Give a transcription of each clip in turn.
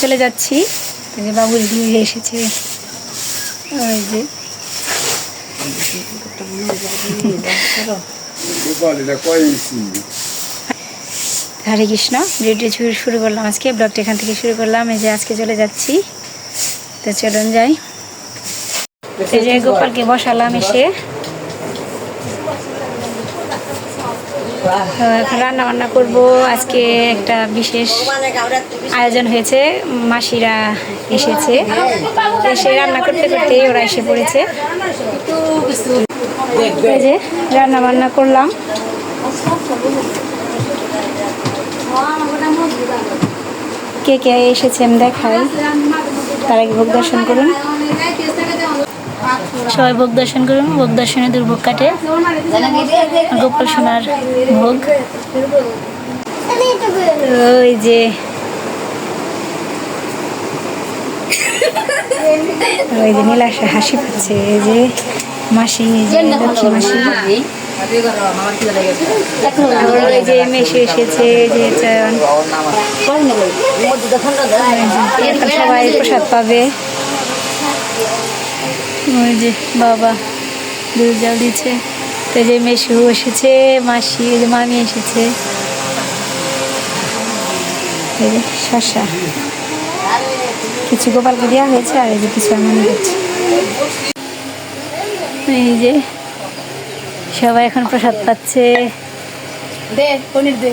চলে যাচ্ছি। বাবু রেডি হয়ে এসেছে। ওই যে হরে কৃষ্ণ। ভিডিওটি শুরু করলাম আজকে, ব্লগটা এখান থেকে শুরু করলাম। এই যে আজকে চলে যাচ্ছি, তো চলুন যাই। এই যে গোপালকে বসালাম এসে, এখন রান্না বান্না করবো। আজকে একটা বিশেষ আয়োজন হয়েছে, মাসিরা এসেছে, এসে রান্না করতে করতে ওরা এসে পড়েছে। এই যে রান্না বান্না করলাম। কে কে এসেছেন দেখাই, তার আগে ভোগ দর্শন করুন। সবাই ভোগ দর্শন করুন। ভোগ দর্শনে দুর্ভোগ কাটে। গোপাল সোনার ভোগ। ওই যে নীলাশা হাসি পাচ্ছে। এই যে মাসি, লক্ষ্মী মাসি। এই যে মেসে এসেছে, যে সবাই প্রসাদ পাবে। ওই যে বাবা দুধ জল দিচ্ছে। তো যে মেসু এসেছে, মাসি, এই যে মামি এসেছে। এই যে শসা কিছু গোপালকে দেওয়া হয়েছে, আর এই যে কিছু আমি দিচ্ছি। এই যে সবাই এখন প্রসাদ পাচ্ছে। দে পনির দে।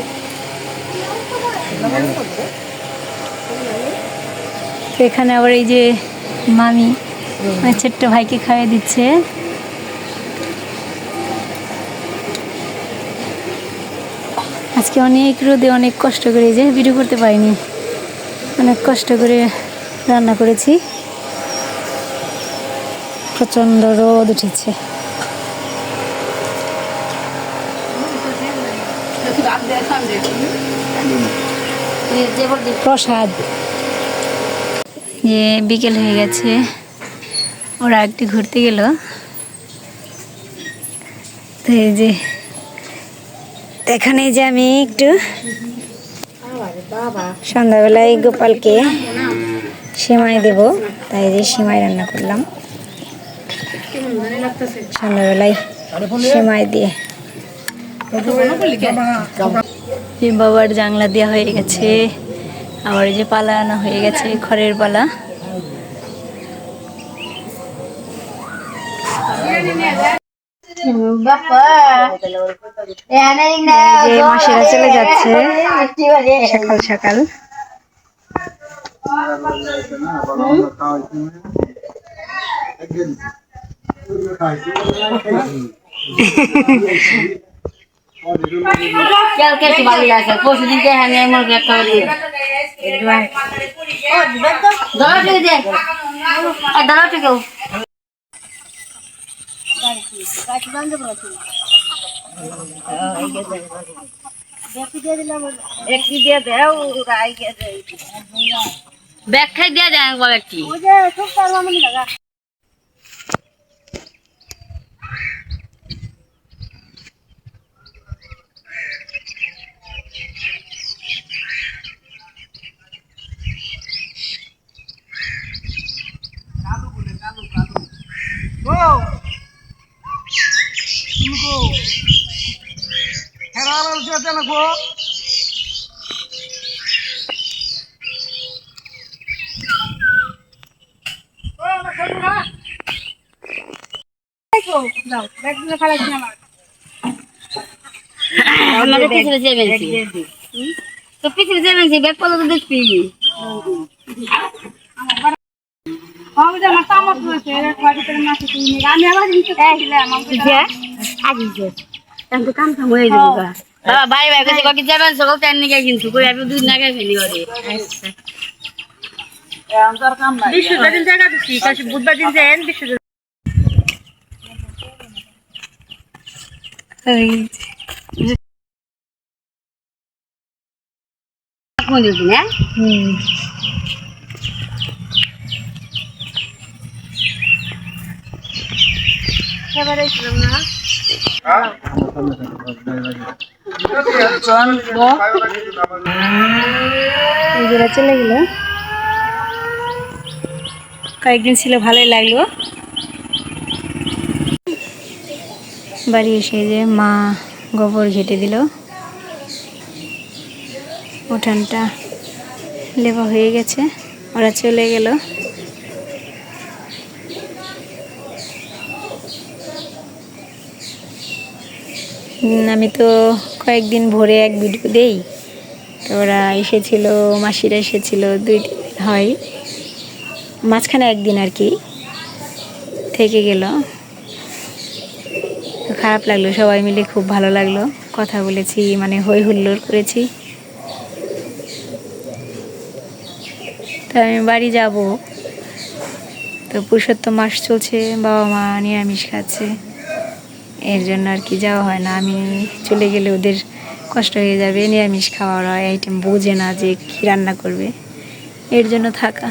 তো এখানে আবার এই যে মামি ছোট্ট ভাইকে খাইয়ে দিচ্ছে। আজকে অনেক রোদে অনেক কষ্ট করে, যে ভিডিও করতে পারিনি, অনেক কষ্ট করে রান্না করেছি। প্রচণ্ড রোদ উঠেছে। প্রসাদ যে বিকেল হয়ে গেছে, ওরা একটু ঘুরতে গেল। তো এই যে এখানে যে আমি একটু সন্ধ্যাবেলায় গোপালকে সেমাই দেব, তাই যে সেমাই রান্না করলাম সন্ধ্যাবেলায় সেমাই দিয়ে। বাবার জাংলা দেওয়া হয়ে গেছে, আবার এই যে পালা আনা হয়ে গেছে, খড়ের পালা। মাসিরা চলে যাচ্ছে সকাল সকাল। ব্যাখ্যাই দিয়ে দেয় একবার একটি। তো পিছনে যাবেন যে ব্যাগ পালো তো দেখছি। ভাই ভাই কাছে কটি যাবেন সকল টাইম নিয়ে কিন্তু কই আমি দুধ না খাই ফেলি ওরে। বৃহস্পতিবার জায়গা দিচ্ছি, কাছে বুধবার দিন যান বৃহস্পতিবার। কোন দিন হ্যাঁ? এবারে ছিলাম না। চলে গেল। কয়েকদিন ছিল, ভালোই লাগলো। বাড়ি এসে যে মা গোবর ঘেটে দিল, উঠানটা লেবা হয়ে গেছে, ওরা চলে গেল। আমি তো কয়েকদিন ভোরে এক ভিডিও দেই, তো ওরা এসেছিল, মাসিরা এসেছিল 2 দিন হয়, মাঝখানে একদিন আর কি থেকে গেল। তো খারাপ লাগলো, সবাই মিলে খুব ভালো লাগলো, কথা বলেছি, মানে হই হুল্লোড় করেছি। তো আমি বাড়ি যাব, তো পুরুষোত্তম মাস চলছে, বাবা মা নিরামিষ খাচ্ছে, এর জন্য আর কি যাওয়া হয় না। আমি চলে গেলে ওদের কষ্ট হয়ে যাবে, নিরামিষ খাওয়ার আইটেম বোঝে না যে কী রান্না করবে, এর জন্য থাকা।